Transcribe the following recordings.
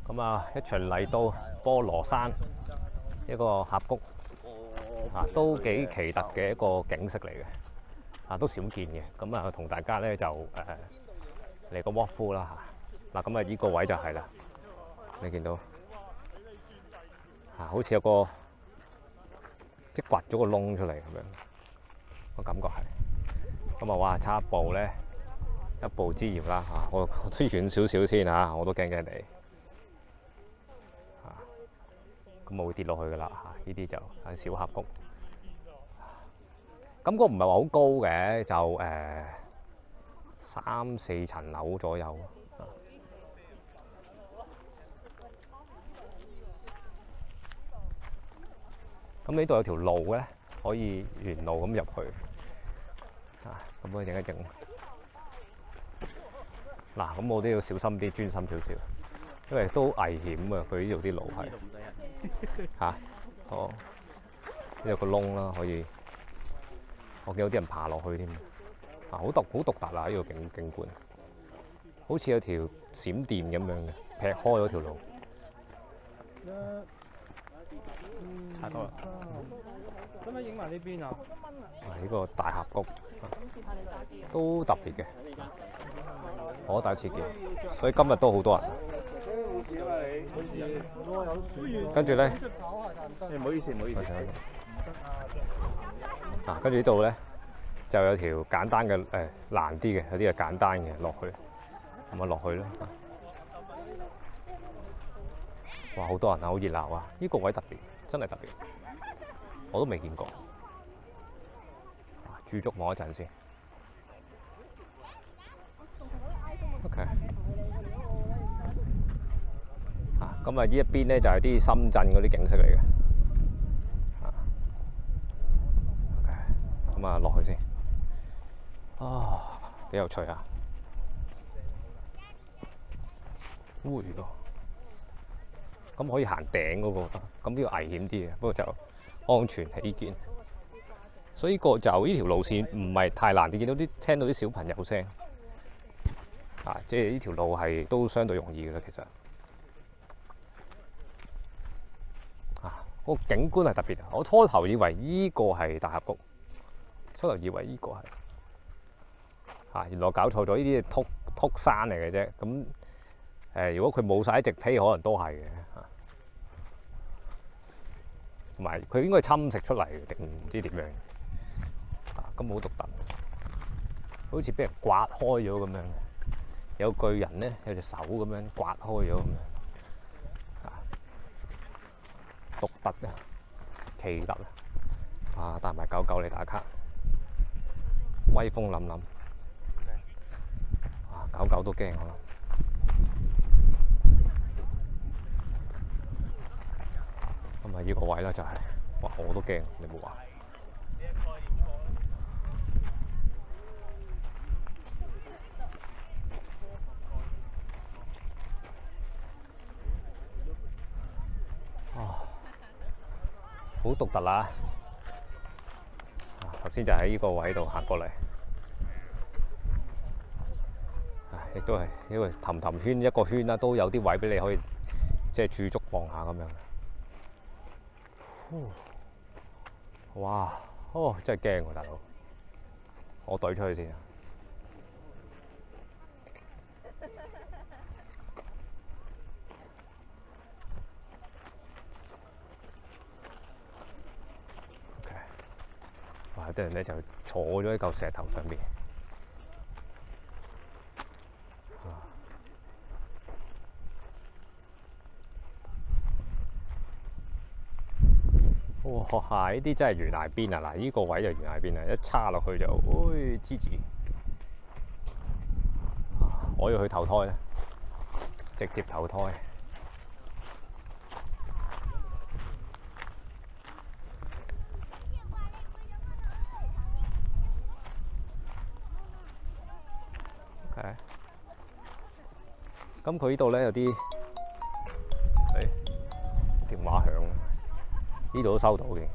咁啊，一場嚟到菠蘿山一個峽谷啊，都幾奇特嘅一個景色嚟嘅啊，都少見嘅。咁啊，同大家咧就嚟個 walk through 啦嚇。嗱，咁啊，依個位就係啦，你見到啊，好似有個即係掘咗個窿出嚟咁樣，個感覺係。咁啊，哇！差一步咧，一步之遙啦嚇，我都遠少少先嚇，我都驚驚地。咁我會跌落去噶啦嚇，呢啲就係小峽谷。感覺唔係話好高嘅，就3-4層樓左右。咁呢度有條路咧，可以沿路咁入去。啊，咁我影一影。嗱，咁我都要小心啲，專心少少，因為都危險啊！佢呢度啲路係。嚇，哦，呢有個窿啦，可以，我見有啲人爬落去添，啊，好獨特啊！呢個景觀，好似有條閃電咁樣嘅，劈開咗條路。太多啦！使唔使影埋呢邊啊？呢個大峽谷都特別嘅，我第一次見，所以今日都好多人。跟住咧，唔好意思，唔好意思。嗱，跟住呢度咧就有條簡單嘅難啲嘅，有啲係簡單嘅落去，咁啊落去啦。哇，好多人啊，好熱鬧啊！呢個位特別，真係特別，我都未見過。駐足望一陣先。OK。咁啊，呢一邊咧就係啲深圳嗰啲景色嚟嘅。咁啊，落去先。啊，幾有趣啊！會喎。咁可以行頂嗰個，咁呢個危險啲嘅，不過就安全起見。所以個就呢條路線唔係太難，你見到聽到啲小朋友聲。啊，即係呢條路係都相對容易嘅啦，其實。個景觀係特別啊！我初頭以為依個係大峽谷，初頭以為依個係原來搞錯咗，呢啲係禿山嚟嘅啫。咁如果佢冇晒一直批，可能都係嘅嚇。同埋佢應該係侵蝕出嚟嘅，定唔知點樣咁好獨特，好似俾人刮開咗咁樣。有巨人咧，有隻手咁樣刮開咗咁樣。獨特啊，奇特啊！帶埋狗狗嚟打卡，威風凜凜。啊，狗狗都驚我啦。咁啊，呢個位啦就係，哇！我都驚，你冇話。好獨特啦！頭先就喺呢個位度行過嚟，亦都係因為氹圈一個圈啦，都有啲位俾你可以即係駐足望下咁樣。哇！哦，真係驚喎，大佬！我隊出去先。有啲人咧就坐咗喺嚿石頭上邊，哇！呢啲真係懸崖邊啊！嗱，呢個位就懸崖邊啊，一叉落去就，支持。我要去投胎咧，直接投胎。咁佢呢度咧有啲電話響，呢度都收到嘅。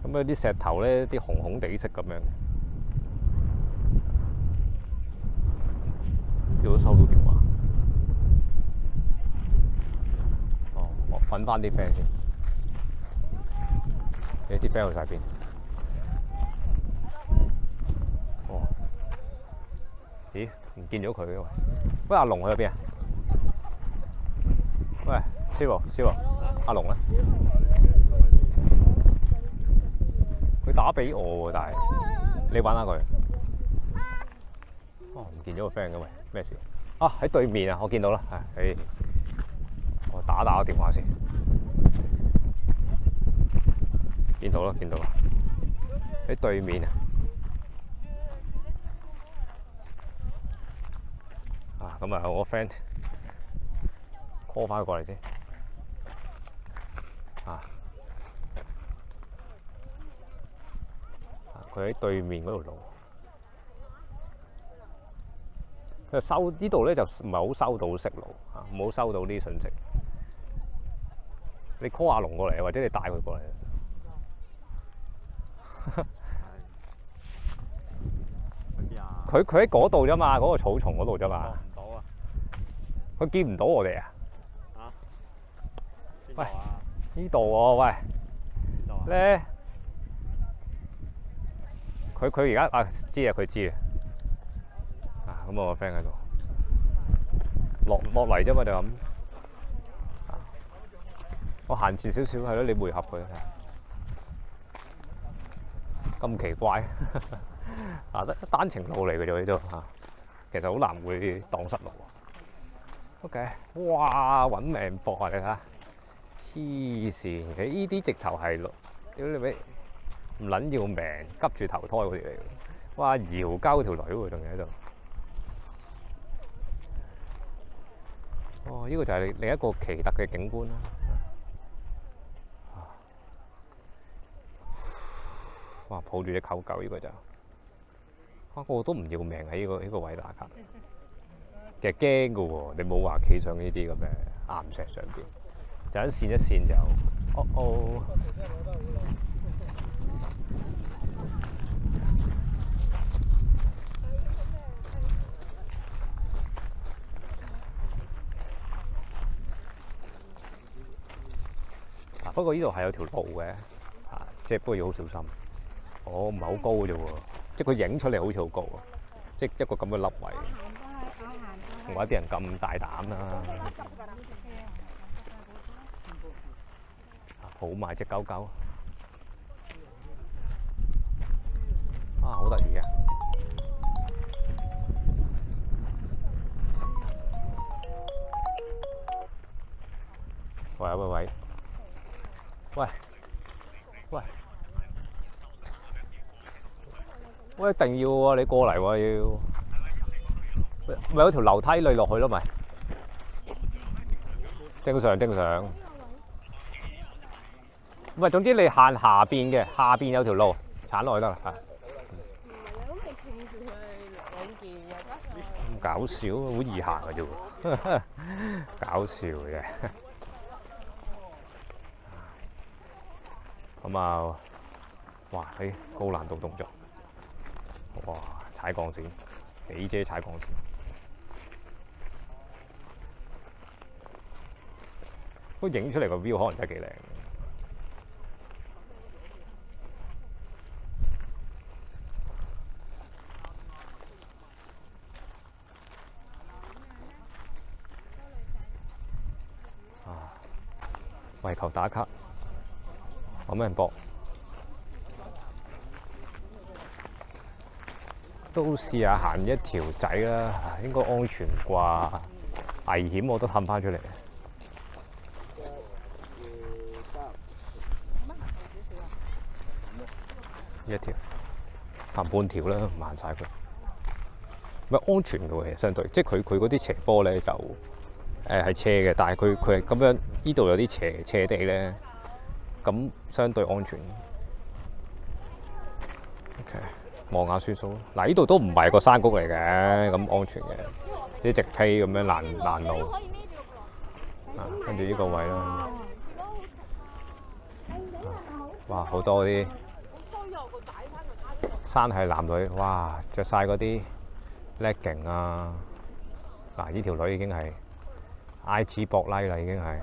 咁有啲石頭咧，啲紅紅地色咁樣。呢度都收到電話。哦，我揾翻啲 friend 先。你啲 friend 去晒邊？哦，咦？唔見咗佢嘅喂！喂，阿龍去咗邊啊？喂，師傅，阿龍咧？佢打俾我喎，但係你揾下佢。哦，唔見咗個 friend 嘅喂，咩事？啊，喺對面啊，我見到啦，係，我打個電話先。見到啦，喺對面啊！啊，咁啊，我 friend call 翻佢過嚟先。啊，佢喺對面嗰條路。佢收呢度咧就唔係好收到息路啊，唔好收到啲訊息。你 call 阿龍過嚟，或者你帶佢過嚟。佢喺嗰度啫嘛，嗰個草叢嗰度啫嘛。唔到啊！佢見唔到我哋啊！啊？喂，呢度喎，喂。咧？佢而家啊知啊，佢知啊。啊，咁我個 friend 喺度落嚟啫嘛，就咁。我行前少少係咯，你配合佢。咁奇怪啊！單程路嚟嘅啫呢度嚇，其實好難會蕩失路。OK， 哇！揾命搏啊！你睇下，黐線！你呢啲直頭係屌你咪唔撚要命，急住投胎嗰啲嚟嘅。哇！搖交條女喎，仲喺度。哦，呢個就係另一個奇特嘅景觀啦。哇！抱住隻狗狗，呢個就我都唔要命喺呢個位打卡。其實驚㗎喎，你冇話企上呢啲咁嘅岩石上邊，就一線一線就不過呢度係有條路嘅，即係不過要好小心。唔係好高嘅啫喎，即係佢影出嚟好似好高啊！即係一個咁嘅凹位，唔怪啲人咁大膽啦。抱埋隻狗狗，好得意嘅。喂，一定要喎！你過嚟喎要，咪有條樓梯你落去咯咪？正常。唔係，總之你行下邊嘅，下邊有條路，鏟落去得啦，係。唔係啊，咁你傾住佢兩件又得。咁搞笑，好易行嘅啫喎，搞笑嘅。咁啊，哇！高難度動作。哇！踩鋼線，肥姐踩鋼線，不過影出嚟個 view 可能真係幾靚。為求打卡，有咩人搏？都試下行一條仔啦，應該安全啩。危險我都氹翻出嚟。一條行半條啦，唔行晒佢。咪安全嘅喎，其實相對，即係佢嗰啲斜坡咧就係斜嘅，但係佢係咁樣，呢度有啲斜地咧，咁相對安全。OK。望下算數。嗱，呢度都唔係個山谷嚟嘅，咁安全嘅，啲直梯咁樣爛路。跟住呢個位啦。哇，好多啲山係男女，哇，着晒嗰啲 legging 啊，啊！呢條女已經係 IG 博拉啦，已經係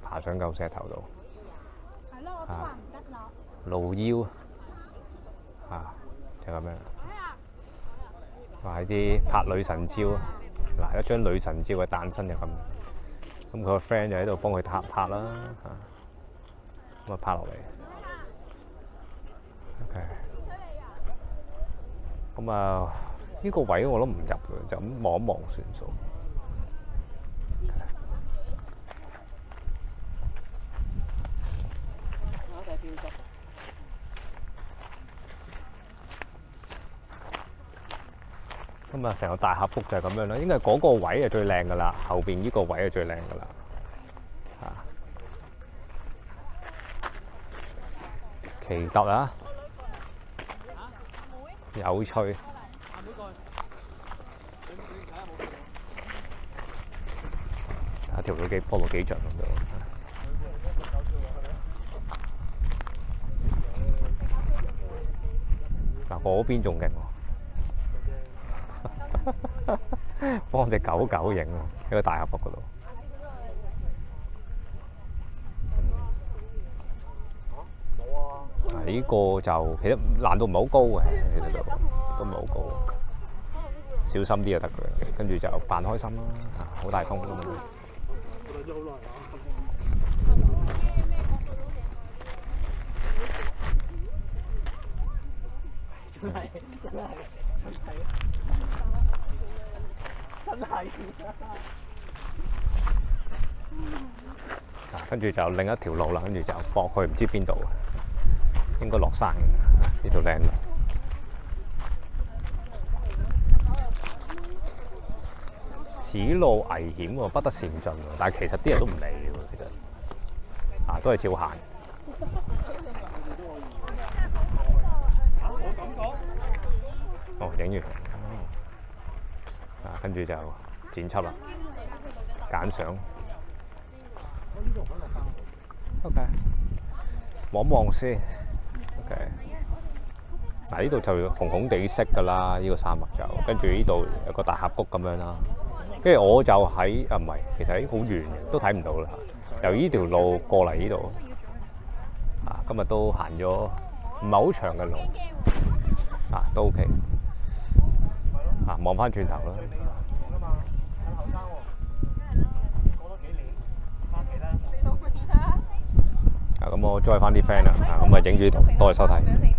爬上嚿石頭度。係咯，我都話唔得咯。露腰啊，就咁樣。話喺啲拍女神照，嗱一張女神照嘅誕生就咁。咁佢個 friend 就喺度幫佢拍啦，咁啊拍落嚟。OK。咁啊，呢個位我都唔入嘅，就咁望一望算數。咁啊，成個大峽谷就係咁樣啦。應該係嗰個位係最靚噶啦，後邊呢個位係最靚噶啦。啊，奇特啊！有趣。睇條女波到幾盡咁樣。嗱，嗰邊仲勁喎，幫隻狗影喎，喺個大峽谷嗰度。嗱，呢個就其實難度唔係好高嘅，其實都唔係好高，小心啲就得嘅。跟住就扮開心啦，好大風咁樣。真係跟住就另一條路啦，跟住就駁去唔知邊度，應該落山嘅呢條靚路。此路危險喎，不得擅進喎。但係其實啲人都唔理喎，其實都係照行。哦，影完，跟住就剪輯啦，揀相。OK， 望一望先。OK， 嗱呢度就紅紅地色㗎啦，呢個沙漠就跟住呢度有個大峽谷咁樣啦。跟住我就喺唔係，其實喺好遠嘅，都睇唔到啦。由呢條路過嚟呢度，今日都行咗唔係好長嘅路，都 OK。望翻轉頭啦。咁我 join 翻啲 friend 啦，咁影住呢度，多謝收睇。